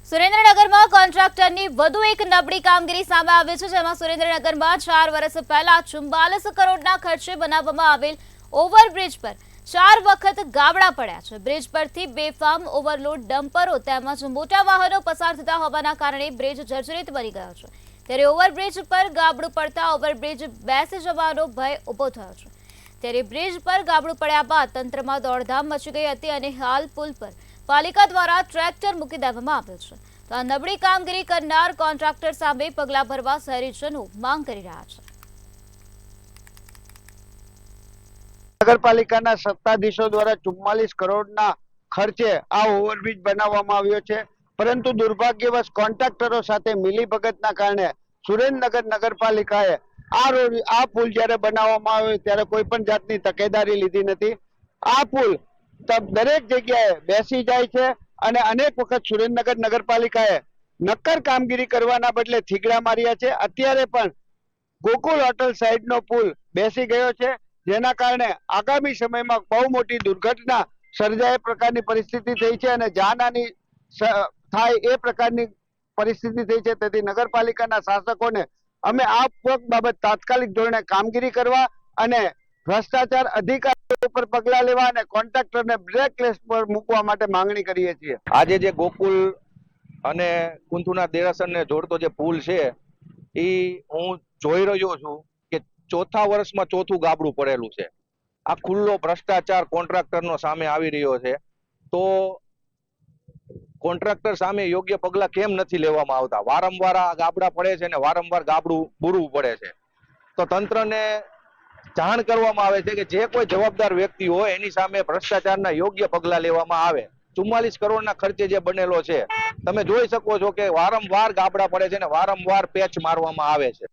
સુરેન્દ્રનગરમાં કોન્ટ્રાક્ટરની વધુ એક નબળી કામગીરી સામે આવી છે, જેમાં સુરેન્દ્રનગરમાં 4 વર્ષ પહેલા 44 કરોડના ખર્ચે બનાવવામાં આવેલ ઓવરબ્રિજ પર 4 વખત ગાબડા પડ્યા છે। બ્રિજ પરથી બેફામ ઓવરલોડ ડમ્પરો તેમજ મોટા વાહનો પસાર થતા હોવાના કારણે બ્રિજ જર્જરિત બની ગયો છે। ત્યારે ઓવરબ્રિજ પર ગાબડું પડતા ઓવરબ્રિજ બેસી જવાનો ભય ઊભો થયો છે। ત્યારે બ્રિજ પર ગાબડું પડ્યા બાદ તંત્રમાં દોડધામ મચી ગઈ હતી અને હાલ પુલ પર પાલિકા દ્વારા ટ્રેક્ટર મૂકી દેવામાં આવ્યું છે। તો આ નબળી કામગીરી કરનાર કોન્ટ્રાક્ટર સામે પગલાં ભરવા શહેરીજનો માંગ કરી રહ્યા છે। નગરપાલિકાના સત્તાધીશો દ્વારા 44 કરોડના ખર્ચે આ ઓવરબ્રિજ બનાવવામાં આવ્યો છે, પરંતુ દુર્ભાગ્યવશ કોન્ટ્રાક્ટરો સાથે મિલીભગતના કારણે સુરેન્દ્રનગર નગરપાલિકાએ આ પુલ જ્યારે બનાવવામાં આવ્યો ત્યારે કોઈ પણ જાતની તકેદારી લીધી નથી। આ પુલ દરેક જગ્યાએ બેસી જાય છે અને અનેક વખત સુરેન્દ્રનગર નગરપાલિકાએ નક્કર કામગીરી કરવાના બદલે થીગડા માર્યા છે। અત્યારે પણ ગોકુલ હોટલ સાઈડનો પુલ બેસી ગયો છે, જેના કારણે આગામી સમયમાં બહુ મોટી દુર્ઘટના સર્જાય પ્રકારની પરિસ્થિતિ થઈ છે અને જાનહાની થાય એ પ્રકારની પરિસ્થિતિ થઈ છે। તેથી નગરપાલિકાના શાસકોને અમે આ બાબત તાત્કાલિક ધોરણે કામગીરી કરવા અને ભ્રષ્ટાચાર અધિકારીઓ ઉપર પગલાં લેવા અને કોન્ટ્રાક્ટરને બ્લેકલિસ્ટ પર મૂકવા માટે માંગણી કરીએ છીએ। આજે જે ગોકુલ અને કુંથુના દેરાસરને જોડતો જે પુલ છે એ હું જોઈ રહ્યો છું કે ચોથા વર્ષમાં ચોથું ગાબડું પડેલું છે। આ ખુલ્લો ભ્રષ્ટાચાર કોન્ટ્રાક્ટરનો સામે આવી રહ્યો છે, તો કોન્ટ્રાક્ટર સામે યોગ્ય પગલાં કેમ નથી લેવામાં આવતા? વારંવાર આ ગાબડા પડે છે ને વારંવાર ગાબડું પૂરવું પડે છે। તો તંત્રને જાણ કરવામાં આવે છે કે જે કોઈ જવાબદાર વ્યક્તિ હોય એની સામે ભ્રષ્ટાચારના યોગ્ય પગલાં લેવામાં આવે। 44 કરોડના ખર્ચે જે બનેલો છે, તમે જોઈ શકો છો કે વારંવાર ગાબડા પડે છે ને વારંવાર પેચ મારવામાં આવે છે।